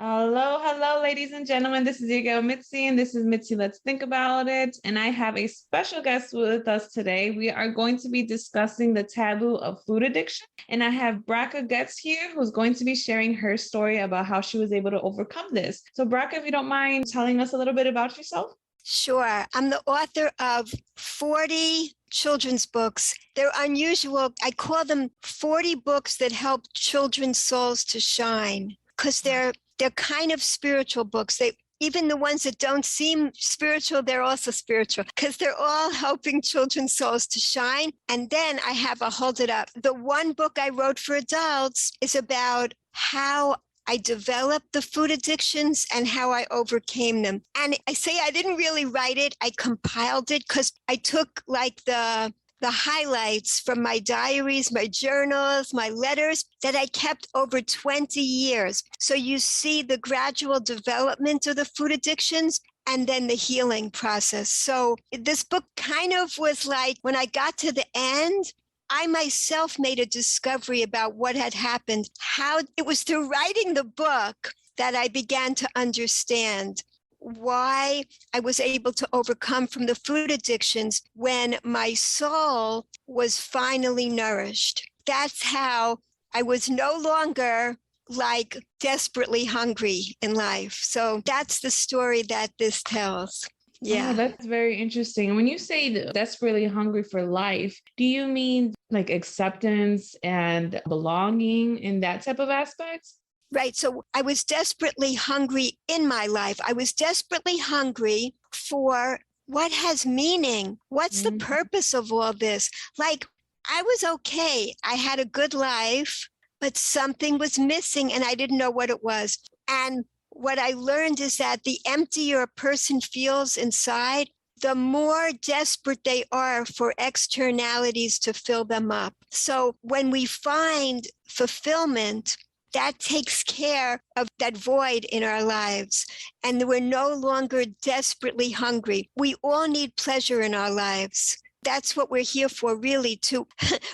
Hello, ladies and gentlemen. This is your girl Mitzi, and this is Mitzi Let's Think About It. And I have a special guest with us today. We are going to be discussing the taboo of food addiction. And I have Bracha Goetz here, who's going to be sharing her story about how she was able to overcome this. So, Bracha, if you don't mind telling us a little bit about yourself. Sure. I'm the author of 40 children's books. They're unusual. I call them 40 books that help children's souls to shine because they're kind of spiritual books. Even the ones that don't seem spiritual, they're also spiritual because they're all helping children's souls to shine. And then I'll hold it up. The one book I wrote for adults is about how I developed the food addictions and how I overcame them. And I say I didn't really write it. I compiled it because I took like the highlights from my diaries, my journals, my letters that I kept over 20 years. So you see the gradual development of the food addictions and then the healing process. So this book kind of was like, when I got to the end, I myself made a discovery about what had happened, how it was through writing the book that I began to understand why I was able to overcome from the food addictions when my soul was finally nourished. That's how I was no longer like desperately hungry in life. So that's the story that this tells. Yeah. Oh, that's very interesting. When you say desperately hungry for life, do you mean like acceptance and belonging in that type of aspect? Right. So I was desperately hungry in my life. I was desperately hungry for what has meaning. What's the purpose of all this? Like, I was okay. I had a good life, but something was missing and I didn't know what it was. And what I learned is that the emptier a person feels inside, the more desperate they are for externalities to fill them up. So when we find fulfillment, that takes care of that void in our lives. And we're no longer desperately hungry. We all need pleasure in our lives. That's what we're here for, really, too.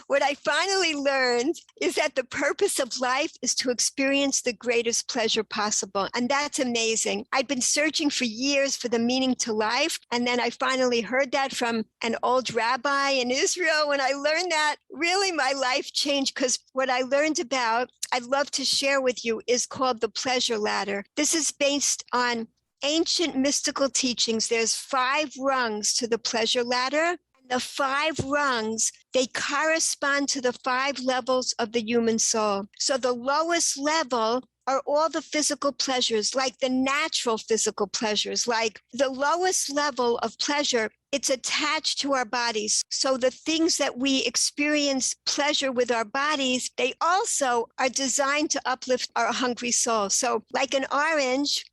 What I finally learned is that the purpose of life is to experience the greatest pleasure possible. And that's amazing. I've been searching for years for the meaning to life. And then I finally heard that from an old rabbi in Israel. When I learned that, really my life changed, because what I learned about, I'd love to share with you, is called the pleasure ladder. This is based on ancient mystical teachings. There's 5 rungs to the pleasure ladder. The 5 rungs, they correspond to the 5 levels of the human soul. So the lowest level are all the physical pleasures, like the natural physical pleasures, like the lowest level of pleasure, it's attached to our bodies. So the things that we experience pleasure with our bodies, they also are designed to uplift our hungry soul. So like an orange,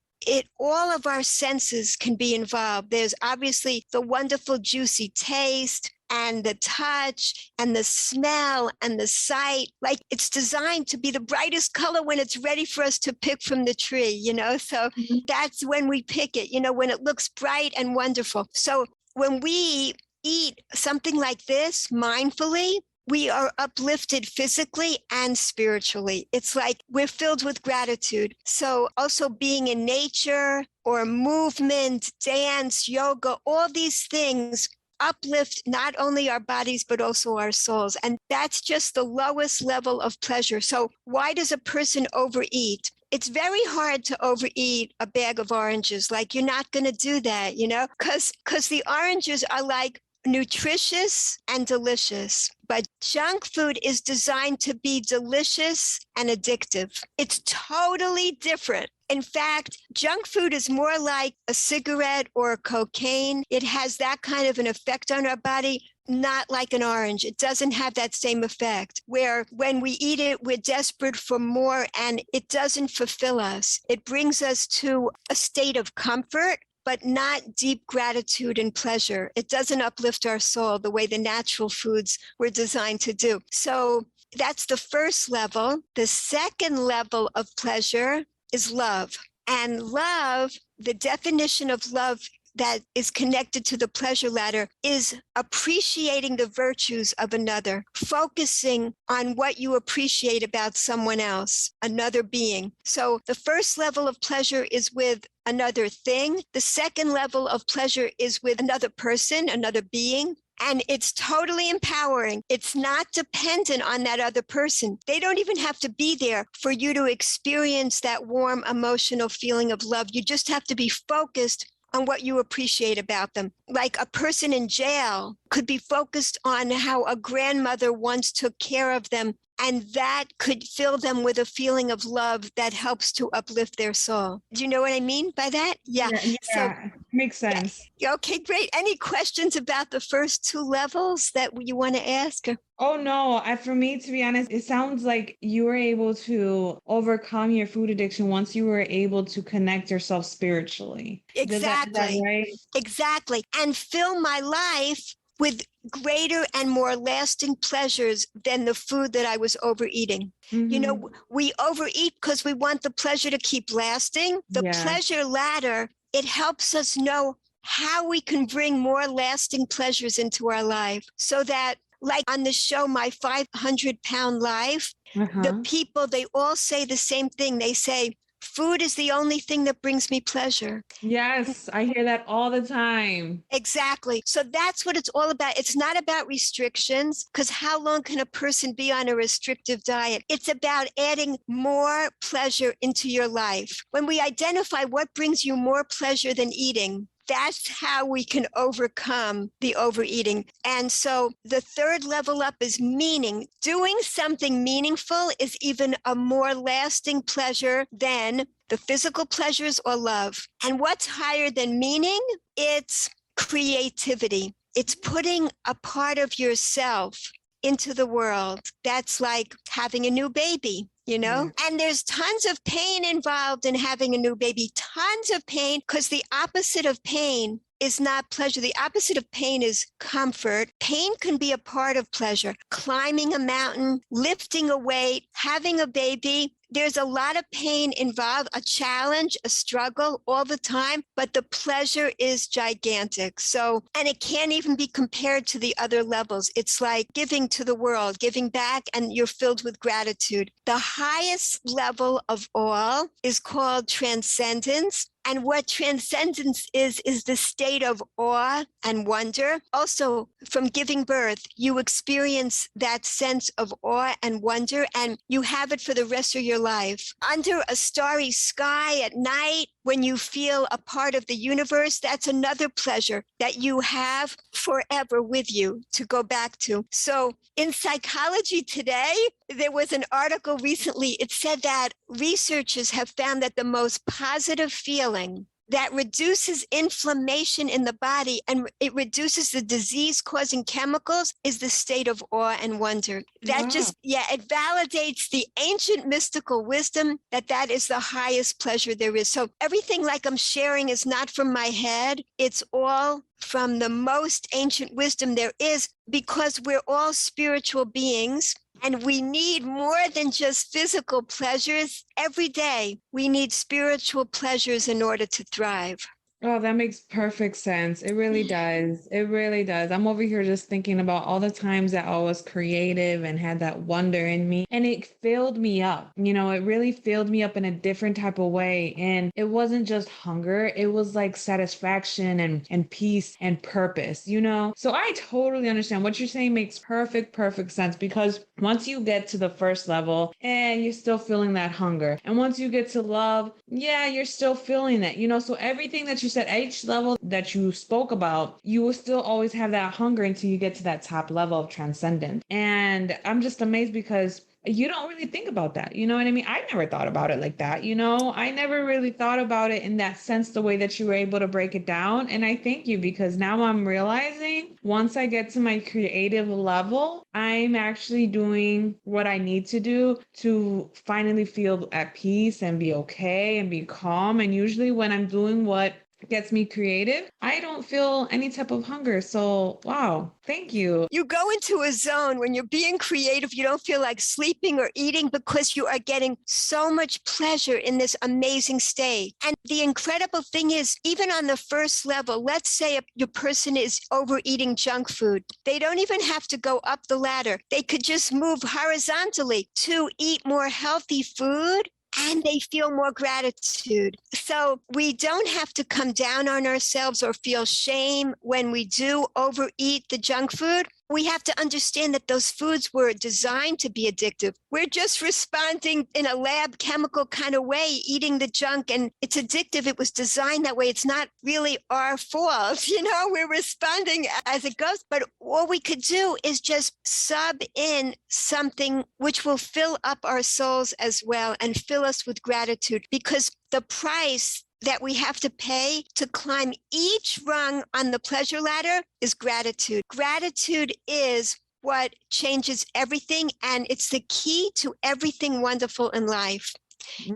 all of our senses can be involved. There's obviously the wonderful juicy taste and the touch and the smell and the sight. Like, it's designed to be the brightest color when it's ready for us to pick from the tree, So that's when we pick it, when it looks bright and wonderful. So when we eat something like this mindfully, we are uplifted physically and spiritually. It's like we're filled with gratitude. So also being in nature or movement, dance, yoga, all these things uplift not only our bodies, but also our souls. And that's just the lowest level of pleasure. So why does a person overeat? It's very hard to overeat a bag of oranges. Like, you're not going to do that, because the oranges are like nutritious and delicious. But junk food is designed to be delicious and addictive. It's totally different. In fact, junk food is more like a cigarette or cocaine. It has that kind of an effect on our body, not like an orange. It doesn't have that same effect, where when we eat it, we're desperate for more and it doesn't fulfill us. It brings us to a state of comfort, but not deep gratitude and pleasure. It doesn't uplift our soul the way the natural foods were designed to do. So that's the first level. The second level of pleasure is love. And love, the definition of love that is connected to the pleasure ladder is appreciating the virtues of another, focusing on what you appreciate about someone else, another being. So the first level of pleasure is with another thing. The second level of pleasure is with another person, another being. And it's totally empowering. It's not dependent on that other person. They don't even have to be there for you to experience that warm emotional feeling of love. You just have to be focused on what you appreciate about them. Like a person in jail could be focused on how a grandmother once took care of them, and that could fill them with a feeling of love that helps to uplift their soul. Do you know what I mean by that? Yeah. So Makes sense. yeah. Okay, great. Any questions about the first two levels that you want to ask? Oh no, for me, to be honest, it sounds like you were able to overcome your food addiction once you were able to connect yourself spiritually. Exactly. Is that right? Exactly. And fill my life with greater and more lasting pleasures than the food that I was overeating. You know, we overeat because we want the pleasure to keep lasting. The pleasure ladder, it helps us know how we can bring more lasting pleasures into our life, so that, like on the show, My 500-Pound Life, the people, they all say the same thing. They say, food is the only thing that brings me pleasure. Yes, I hear that all the time. Exactly. So that's what it's all about. It's not about restrictions, because how long can a person be on a restrictive diet? It's about adding more pleasure into your life. When we identify what brings you more pleasure than eating, that's how we can overcome the overeating. And so the third level up is meaning. Doing something meaningful is even a more lasting pleasure than the physical pleasures or love. And what's higher than meaning? It's creativity. It's putting a part of yourself into the world. That's like having a new baby. You know, and there's tons of pain involved in having a new baby, tons of pain, because the opposite of pain is not pleasure. The opposite of pain is comfort. Pain can be a part of pleasure. Climbing a mountain, lifting a weight, having a baby. There's a lot of pain involved, a challenge, a struggle all the time, but the pleasure is gigantic. So, and it can't even be compared to the other levels. It's like giving to the world, giving back, and you're filled with gratitude. The highest level of all is called transcendence. And what transcendence is the state of awe and wonder. Also, from giving birth, you experience that sense of awe and wonder, and you have it for the rest of your life. Under a starry sky at night, when you feel a part of the universe, that's another pleasure that you have forever with you to go back to. So in Psychology Today, there was an article recently. It said that researchers have found that the most positive feeling that reduces inflammation in the body and it reduces the disease-causing chemicals is the state of awe and wonder. That it validates the ancient mystical wisdom that is the highest pleasure there is. So everything like I'm sharing is not from my head. It's all from the most ancient wisdom there is, because we're all spiritual beings. And we need more than just physical pleasures. Every day, we need spiritual pleasures in order to thrive. Oh, that makes perfect sense. It really does. It really does. I'm over here just thinking about all the times that I was creative and had that wonder in me, and it filled me up. You know, it really filled me up in a different type of way. And it wasn't just hunger. It was like satisfaction and peace and purpose, you know? So I totally understand what you're saying. Makes perfect sense, because once you get to the first level and you're still feeling that hunger, and once you get to love, you're still feeling that, you know? So everything that you said, each level that you spoke about, you will still always have that hunger until you get to that top level of transcendence. And I'm just amazed because you don't really think about that. You know what I mean? I never thought about it like that. You know, I never really thought about it in that sense, the way that you were able to break it down. And I thank you, because now I'm realizing once I get to my creative level, I'm actually doing what I need to do to finally feel at peace and be okay and be calm. And usually when I'm doing what gets me creative, I don't feel any type of hunger. So, wow, thank you. You go into a zone when you're being creative, you don't feel like sleeping or eating because you are getting so much pleasure in this amazing state. And the incredible thing is, even on the first level, let's say your person is overeating junk food. They don't even have to go up the ladder. They could just move horizontally to eat more healthy food, and they feel more gratitude. So we don't have to come down on ourselves or feel shame when we do overeat the junk food. We have to understand that those foods were designed to be addictive. We're just responding in a lab chemical kind of way, eating the junk, and it's addictive. It was designed that way. It's not really our fault. We're responding as it goes. But all we could do is just sub in something which will fill up our souls as well and fill us with gratitude, because the price that we have to pay to climb each rung on the pleasure ladder is gratitude. Gratitude is what changes everything, and it's the key to everything wonderful in life.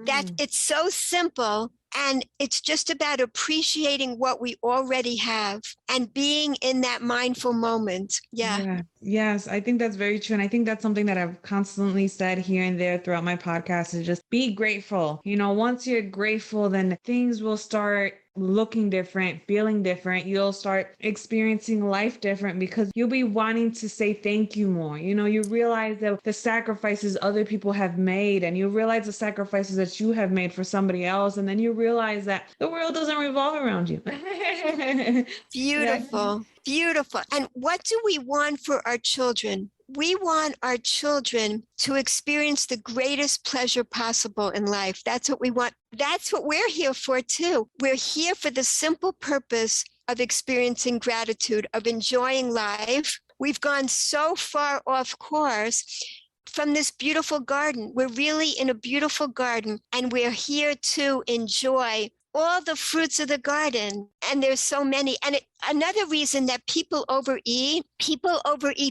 That it's so simple, and it's just about appreciating what we already have and being in that mindful moment. Yeah. Yes, I think that's very true. And I think that's something that I've constantly said here and there throughout my podcast is just be grateful. Once you're grateful, then things will start looking different, feeling different. You'll start experiencing life different because you'll be wanting to say thank you more. You realize that the sacrifices other people have made, and you realize the sacrifices that you have made for somebody else. And then you realize that the world doesn't revolve around you. Beautiful. Beautiful. And what do we want for our children? We want our children to experience the greatest pleasure possible in life. That's what we want. That's what we're here for too. We're here for the simple purpose of experiencing gratitude, of enjoying life. We've gone so far off course from this beautiful garden. We're really in a beautiful garden, and we're here to enjoy all the fruits of the garden. And there's so many. And another reason that people overeat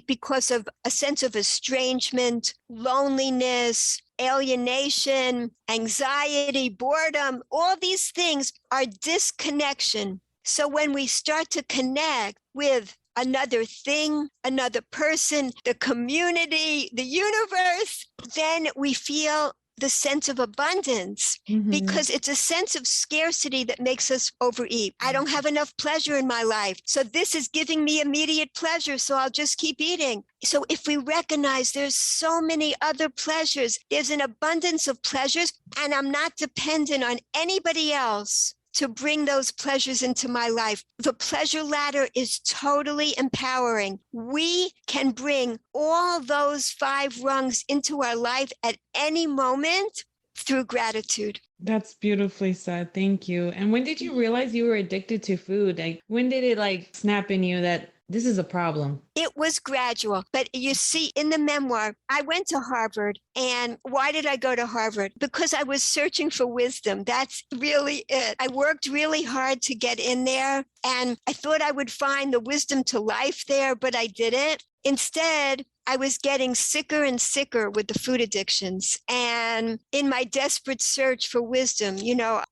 because of a sense of estrangement, loneliness, alienation, anxiety, boredom. All these things are disconnection. So when we start to connect with another thing, another person, the community, the universe, then we feel the sense of abundance, because it's a sense of scarcity that makes us overeat. I don't have enough pleasure in my life, so this is giving me immediate pleasure, so I'll just keep eating. So if we recognize there's so many other pleasures, there's an abundance of pleasures, and I'm not dependent on anybody else to bring those pleasures into my life. The pleasure ladder is totally empowering. We can bring all those 5 rungs into our life at any moment through gratitude. That's beautifully said. Thank you. And when did you realize you were addicted to food? When did it snap in you that this is a problem? It was gradual. But you see, in the memoir, I went to Harvard. And why did I go to Harvard? Because I was searching for wisdom. That's really it. I worked really hard to get in there, and I thought I would find the wisdom to life there, but I didn't. Instead, I was getting sicker and sicker with the food addictions. And in my desperate search for wisdom,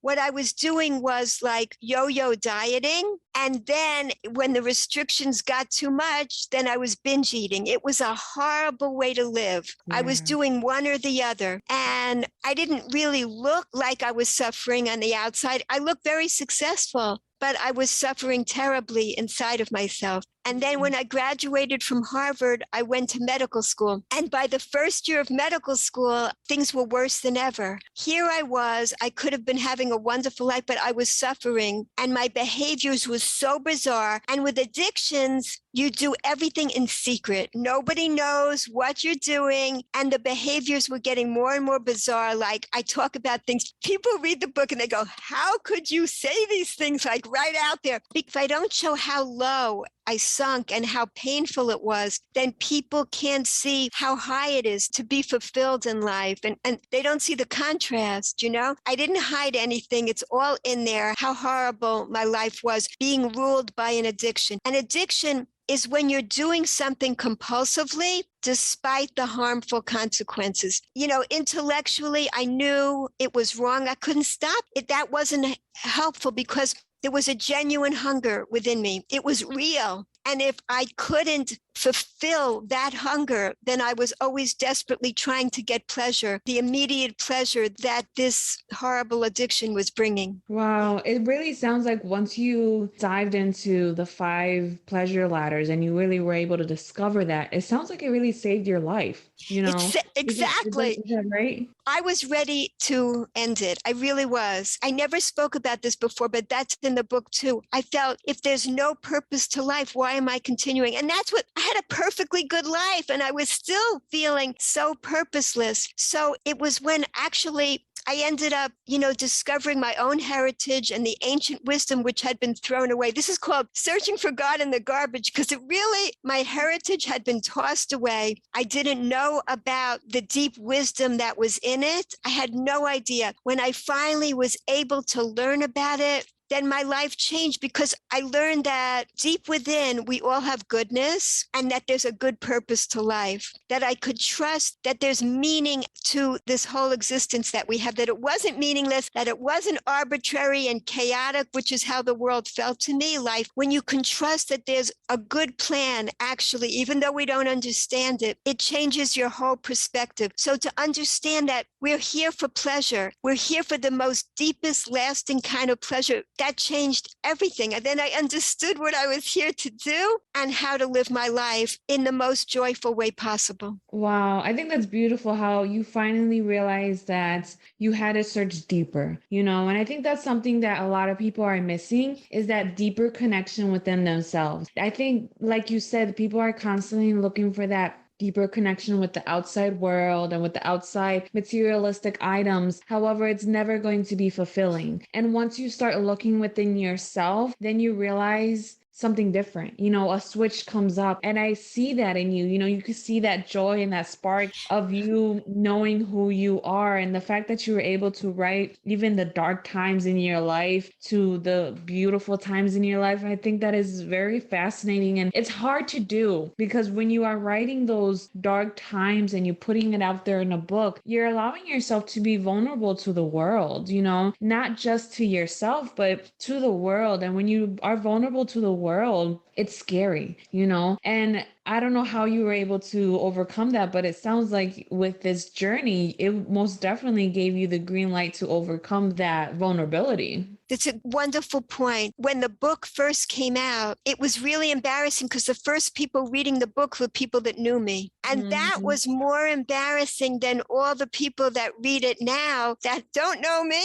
what I was doing was like yo-yo dieting. And then when the restrictions got too much, then I was binge eating. It was a horrible way to live. I was doing one or the other. And I didn't really look like I was suffering on the outside. I looked very successful, but I was suffering terribly inside of myself. And then when I graduated from Harvard, I went to medical school. And by the first year of medical school, things were worse than ever. Here I was, I could have been having a wonderful life, but I was suffering, and my behaviors were so bizarre. And with addictions, you do everything in secret. Nobody knows what you're doing. And the behaviors were getting more and more bizarre. Like, I talk about things, people read the book and they go, how could you say these things right out there? If I don't show how low I sunk and how painful it was, then people can't see how high it is to be fulfilled in life. And they don't see the contrast, I didn't hide anything. It's all in there, how horrible my life was, being ruled by an addiction. An addiction is when you're doing something compulsively despite the harmful consequences. Intellectually, I knew it was wrong. I couldn't stop it. That wasn't helpful because There was a genuine hunger within me. It was real. And if I couldn't fulfill that hunger, then I was always desperately trying to get pleasure, the immediate pleasure that this horrible addiction was bringing. Wow, it really sounds like once you dived into the 5 pleasure ladders and you really were able to discover that, it sounds like it really saved your life, you know? Exactly. Is that right? I was ready to end it. I really was. I never spoke about this before, but that's in the book too. I felt if there's no purpose to life, why am I continuing? And that's what I had, a perfectly good life, and I was still feeling so purposeless. So it was when actually I ended up, discovering my own heritage and the ancient wisdom which had been thrown away. This is called searching for God in the garbage, because my heritage had been tossed away. I didn't know about the deep wisdom that was in it. I had no idea. When I finally was able to learn about it, then my life changed, because I learned that deep within, we all have goodness and that there's a good purpose to life, that I could trust that there's meaning to this whole existence that we have, that it wasn't meaningless, that it wasn't arbitrary and chaotic, which is how the world felt to me. Life, when you can trust that there's a good plan, actually, even though we don't understand it, it changes your whole perspective. So to understand that we're here for pleasure, we're here for the most deepest, lasting kind of pleasure, that changed everything. And then I understood what I was here to do and how to live my life in the most joyful way possible. Wow, I think that's beautiful how you finally realized that you had to search deeper, and I think that's something that a lot of people are missing, is that deeper connection within themselves. I think, like you said, people are constantly looking for that deeper connection with the outside world and with the outside materialistic items. However, it's never going to be fulfilling. And once you start looking within yourself, then you realize something different. A switch comes up, and I see that in you. You can see that joy and that spark of you knowing who you are, and the fact that you were able to write even the dark times in your life to the beautiful times in your life. I think that is very fascinating, and it's hard to do, because when you are writing those dark times and you're putting it out there in a book, you're allowing yourself to be vulnerable to the world, not just to yourself, but to the world. And when you are vulnerable to the world, it's scary, and I don't know how you were able to overcome that, but it sounds like with this journey, it most definitely gave you the green light to overcome that vulnerability. It's a wonderful point. When the book first came out, it was really embarrassing, because the first people reading the book were people that knew me. And that was more embarrassing than all the people that read it now that don't know me.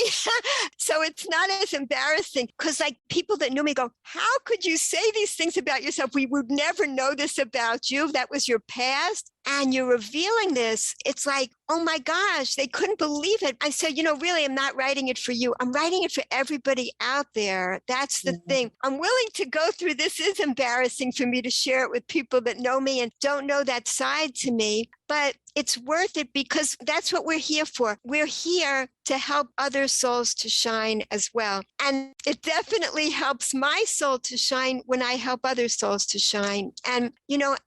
So it's not as embarrassing, because people that knew me go, how could you say these things about yourself? We would never know this about you. That was your past. And you're revealing this. It's like, oh my gosh, they couldn't believe it. I said, really, I'm not writing it for you. I'm writing it for everybody out there. That's the thing. I'm willing to go through this. Is embarrassing for me to share it with people that know me and don't know that side to me. But it's worth it, because that's what we're here for. We're here to help other souls to shine as well. And it definitely helps my soul to shine when I help other souls to shine. And,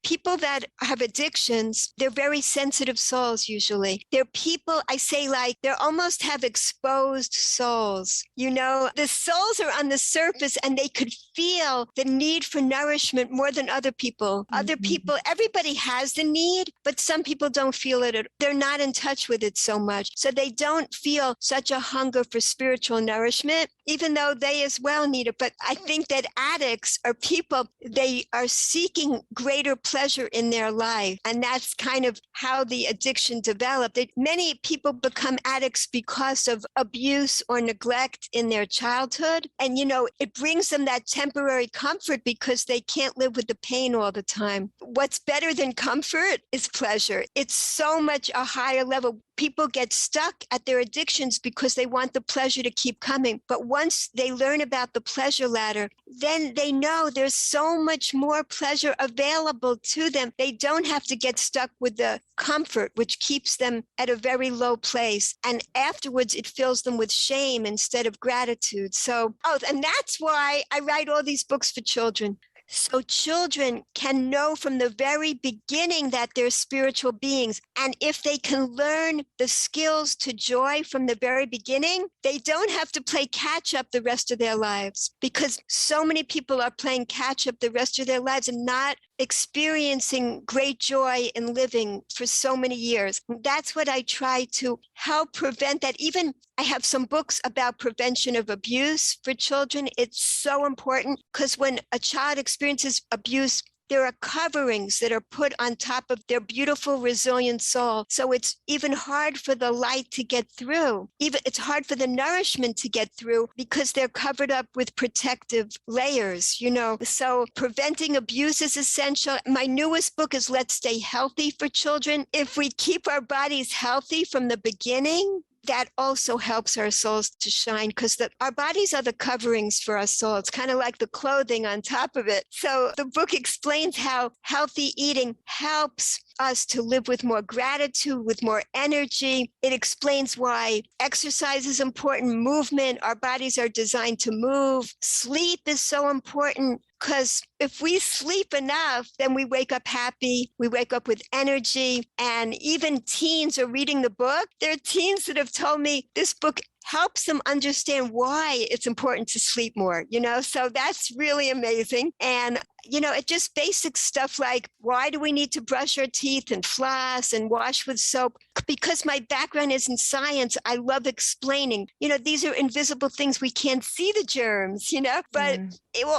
people that have addictions, they're very sensitive souls usually. They're people, I say, they almost have exposed souls. The souls are on the surface and they could feel the need for nourishment more than other people. Other people, everybody has the need, but some people don't feel it. They're not in touch with it so much. So they don't feel such a hunger for spiritual nourishment, even though they as well need it. But I think that addicts are people, they are seeking greater pleasure in their life. And that's kind of how the addiction developed. Many people become addicts because of abuse or neglect in their childhood. And, it brings them that temporary comfort because they can't live with the pain all the time. What's better than comfort is pleasure. It's so much a higher level. People get stuck at their addictions because they want the pleasure to keep coming. But once they learn about the pleasure ladder, then they know there's so much more pleasure available to them. They don't have to get stuck with the comfort, which keeps them at a very low place. And afterwards, it fills them with shame instead of gratitude. So, and that's why I write all these books for children. So children can know from the very beginning that they're spiritual beings. And if they can learn the skills to joy from the very beginning, they don't have to play catch up the rest of their lives, because so many people are playing catch up the rest of their lives and not experiencing great joy in living for so many years. That's what I try to help prevent that. Even I have some books about prevention of abuse for children. It's so important, because when a child experiences abuse, there are coverings that are put on top of their beautiful, resilient soul. So it's even hard for the light to get through. It's hard for the nourishment to get through, because they're covered up with protective layers, So preventing abuse is essential. My newest book is Let's Stay Healthy for Children. If we keep our bodies healthy from the beginning, that also helps our souls to shine, because our bodies are the coverings for our soul. It's kind of like the clothing on top of it. So the book explains how healthy eating helps us to live with more gratitude, with more energy. It explains why exercise is important, movement. Our bodies are designed to move. Sleep is so important, because if we sleep enough, then we wake up happy, we wake up with energy. And even teens are reading the book. There are teens that have told me this book helps them understand why it's important to sleep more, so that's really amazing. And it just basic stuff like, why do we need to brush our teeth and floss and wash with soap? Because my background is in science, I love explaining, these are invisible things. We can't see the germs, but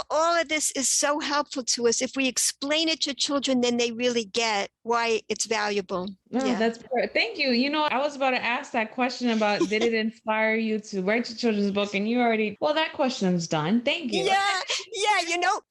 all of this is so helpful to us. If we explain it to children, then they really get why it's valuable. Oh, that's great. Thank you. I was about to ask that question about, did it inspire you to write your children's book? And that question's done. Thank you. Yeah,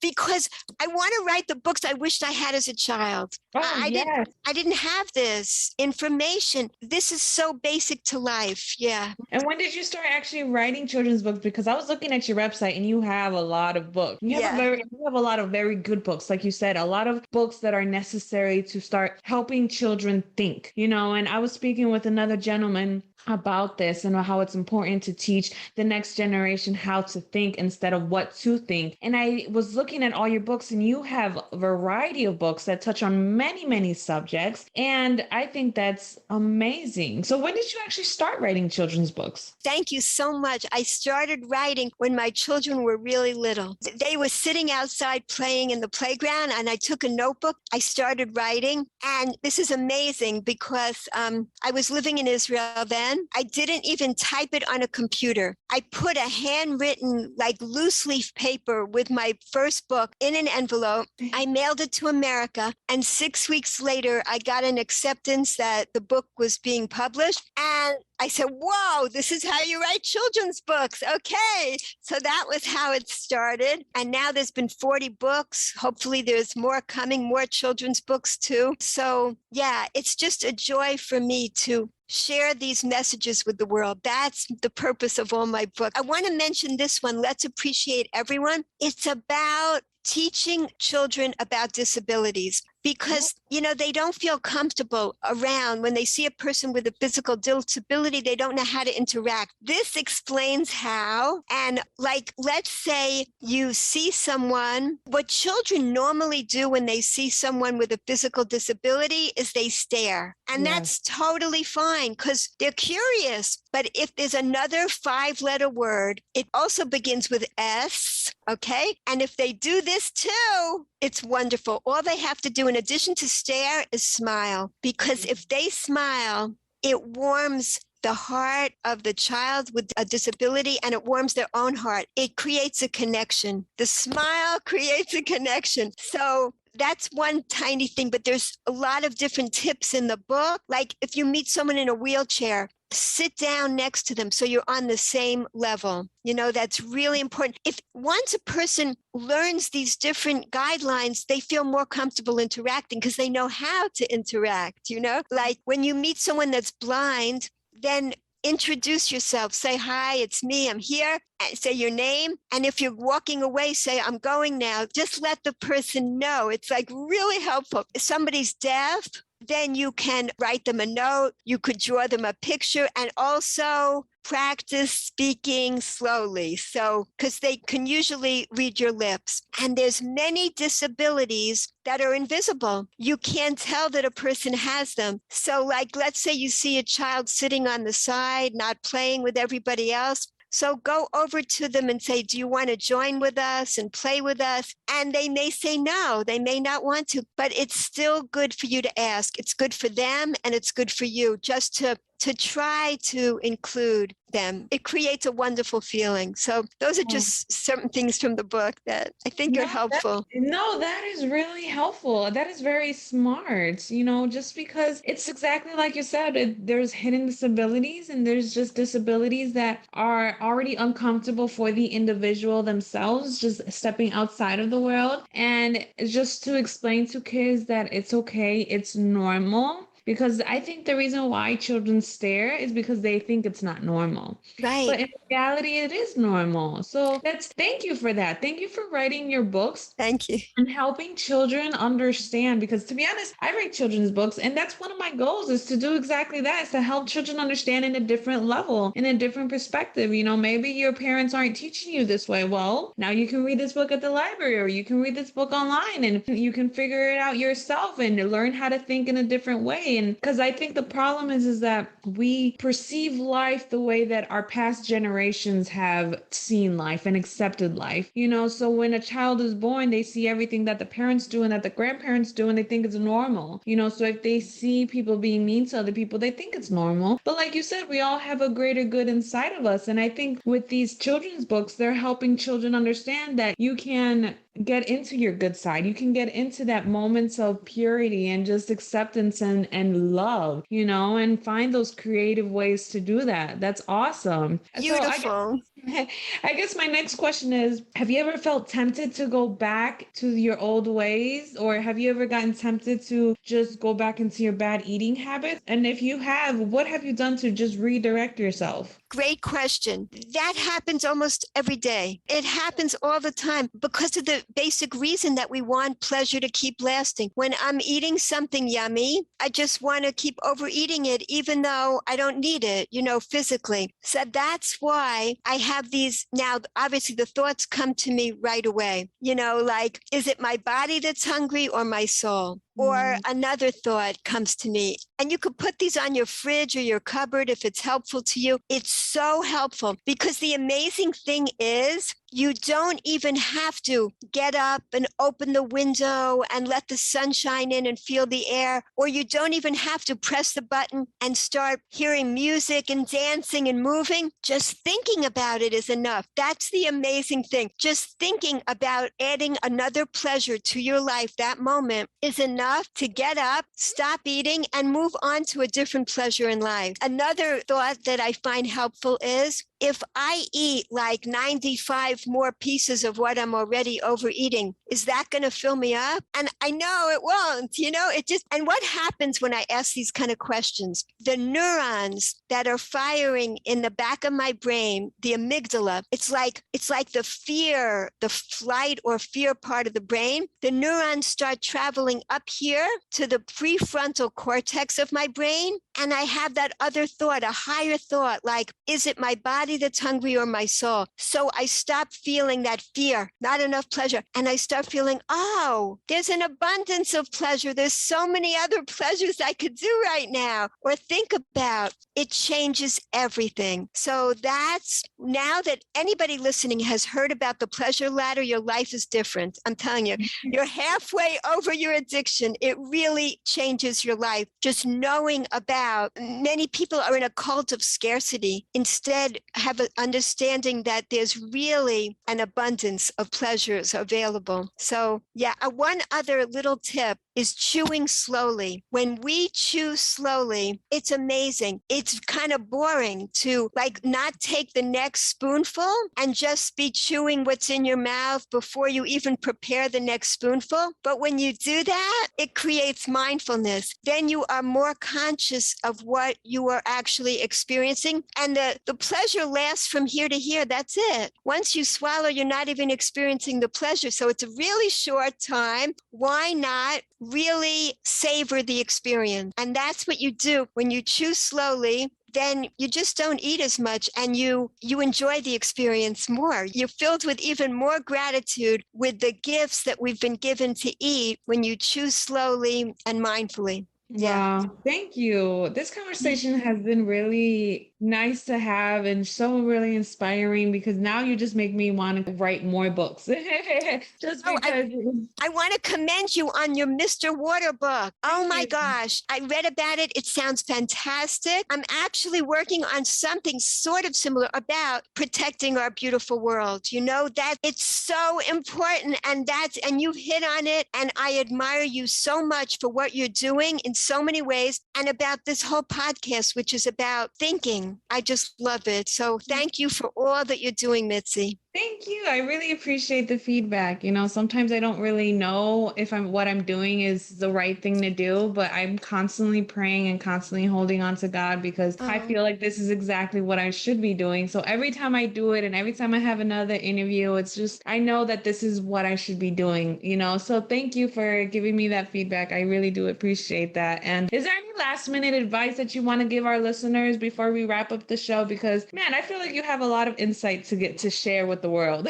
because I want to write the books I wished I had as a child. Oh, yes. I didn't have this information. This is so basic to life. Yeah. And when did you start actually writing children's books? Because I was looking at your website and you have a lot of books. You have a lot of very good books. Like you said, a lot of books that are necessary to start helping children think, and I was speaking with another gentleman about this and how it's important to teach the next generation how to think instead of what to think. And I was looking at all your books, and you have a variety of books that touch on many, many subjects. And I think that's amazing. So when did you actually start writing children's books? Thank you so much. I started writing when my children were really little. They were sitting outside playing in the playground, and I took a notebook. I started writing. And this is amazing, because I was living in Israel then. I didn't even type it on a computer. I put a handwritten, like loose leaf paper with my first book in an envelope. I mailed it to America. And 6 weeks later, I got an acceptance that the book was being published. And I said, whoa, this is how you write children's books. Okay. So that was how it started. And now there's been 40 books. Hopefully there's more coming, more children's books too. So yeah, it's just a joy for me to share these messages with the world. That's the purpose of all my books. I want to mention this one, Let's Appreciate Everyone. It's about teaching children about disabilities, because, they don't feel comfortable around when they see a person with a physical disability. They don't know how to interact. This explains how. And let's say you see someone, what children normally do when they see someone with a physical disability is they stare. And that's totally fine, because they're curious. But if there's another 5-letter word, it also begins with S, okay? And if they do this too, it's wonderful. All they have to do in addition to stare is smile, because if they smile, it warms the heart of the child with a disability, and it warms their own heart. It creates a connection. The smile creates a connection. So that's one tiny thing, but there's a lot of different tips in the book. Like if you meet someone in a wheelchair, sit down next to them so you're on the same level. That's really important. If once a person learns these different guidelines, they feel more comfortable interacting because they know how to interact, Like when you meet someone that's blind, then introduce yourself. Say, hi, it's me, I'm here. Say your name. And if you're walking away, say, I'm going now. Just let the person know. It's really helpful. If somebody's deaf, then you can write them a note. You could draw them a picture. And also practice speaking slowly. So, because they can usually read your lips. And there's many disabilities that are invisible. You can't tell that a person has them. So, like, let's say you see a child sitting on the side, not playing with everybody else. So go over to them and say, do you want to join with us and play with us? And they may say no, they may not want to, but it's still good for you to ask. It's good for them and it's good for you just to try to include them. It creates a wonderful feeling. So those are just certain things from the book that I think are helpful. That is really helpful. That is very smart, just because it's exactly like you said, there's hidden disabilities and there's just disabilities that are already uncomfortable for the individual themselves, just stepping outside of the world. And just to explain to kids that it's okay, it's normal. Because I think the reason why children stare is because they think it's not normal. Right. But in reality, it is normal. So thank you for that. Thank you for writing your books. Thank you. And helping children understand, because to be honest, I write children's books, and that's one of my goals, is to do exactly that, is to help children understand in a different level, in a different perspective. Maybe your parents aren't teaching you this way. Well, now you can read this book at the library, or you can read this book online, and you can figure it out yourself and learn how to think in a different way. And because I think the problem is that we perceive life the way that our past generations have seen life and accepted life. So when a child is born, they see everything that the parents do and that the grandparents do, and they think it's normal. So if they see people being mean to other people, they think it's normal. But like you said, we all have a greater good inside of us. And I think with these children's books, they're helping children understand that you can get into your good side. You can get into that moments of purity and just acceptance and love, and find those creative ways to do that. That's awesome. Beautiful. So I guess my next question is, have you ever felt tempted to go back to your old ways? Or have you ever gotten tempted to just go back into your bad eating habits? And if you have, what have you done to just redirect yourself? Great question. That happens almost every day. It happens all the time because of the basic reason that we want pleasure to keep lasting. When I'm eating something yummy, I just want to keep overeating it, even though I don't need it, physically. So that's why I have these now. Obviously, the thoughts come to me right away, like, is it my body that's hungry or my soul? Or another thought comes to me, and you could put these on your fridge or your cupboard if it's helpful to you. It's so helpful because the amazing thing is you don't even have to get up and open the window and let the sunshine in and feel the air, or you don't even have to press the button and start hearing music and dancing and moving. Just thinking about it is enough. That's the amazing thing. Just thinking about adding another pleasure to your life, that moment, is enough to get up, stop eating, and move on to a different pleasure in life. Another thought that I find helpful is, if I eat like 95 more pieces of what I'm already overeating, is that going to fill me up? And I know it won't, and what happens when I ask these kind of questions? The neurons that are firing in the back of my brain, the amygdala, it's like the fear, the flight or fear part of the brain. The neurons start traveling up here to the prefrontal cortex of my brain. And I have that other thought, a higher thought, like, is it my body that's hungry or my soul? So I stop feeling that fear, not enough pleasure. And I start feeling, oh, there's an abundance of pleasure. There's so many other pleasures I could do right now or think about. It changes everything. So that's, now that anybody listening has heard about the pleasure ladder, your life is different. I'm telling you, you're halfway over your addiction. It really changes your life. Just knowing about, many people are in a cult of scarcity. Instead, have an understanding that there's really an abundance of pleasures available. So yeah, one other little tip is chewing slowly. When we chew slowly, it's amazing. It's kind of boring to not take the next spoonful and just be chewing what's in your mouth before you even prepare the next spoonful. But when you do that, it creates mindfulness. Then you are more conscious of what you are actually experiencing. And the pleasure lasts from here to here. That's it. Once you swallow, you're not even experiencing the pleasure. So it's a really short time. Why not really savor the experience? And that's what you do when you chew slowly. then you just don't eat as much and you enjoy the experience more. You're filled with even more gratitude with the gifts that we've been given to eat when you choose slowly and mindfully. Yeah. Wow, thank you. This conversation has been really nice to have and so really inspiring because now you just make me want to write more books. Just Oh, because I want to commend you on your Mr. Water book. Oh my you. gosh. I read about it. It sounds fantastic. I'm actually working on something sort of similar about protecting our beautiful world. You know, that it's so important and you've hit on it. And I admire you so much for what you're doing in so many ways and about this whole podcast, which is about thinking. I just love it. So thank you for all that you're doing, Mitzi. Thank you. I really appreciate the feedback. Sometimes I don't really know if what I'm doing is the right thing to do, but I'm constantly praying and constantly holding on to God because I feel like this is exactly what I should be doing. So every time I do it and every time I have another interview, it's just I know that this is what I should be doing. So thank you for giving me that feedback. I really do appreciate that. And is there any last minute advice that you want to give our listeners before we wrap up the show? Because man, I feel like you have a lot of insight to get to share with the world.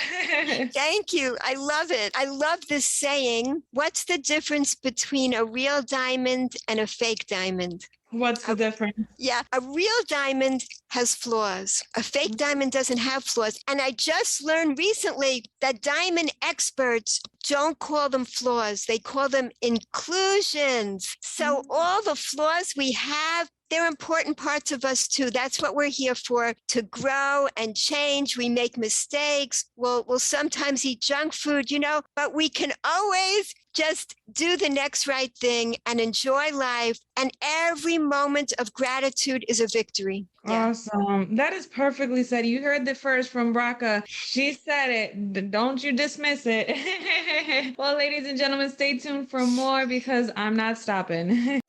Thank you. I love it. I love this saying. What's the difference between a real diamond and a fake diamond? What's the difference? Yeah, a real diamond has flaws. A fake diamond doesn't have flaws. And I just learned recently that diamond experts don't call them flaws. They call them inclusions. So all the flaws we have, they're important parts of us too. That's what we're here for, to grow and change. We make mistakes. We'll sometimes eat junk food, but we can always just do the next right thing and enjoy life. And every moment of gratitude is a victory. Yeah. Awesome. That is perfectly said. You heard the first from Bracha. She said it. Don't you dismiss it. Well, ladies and gentlemen, stay tuned for more because I'm not stopping.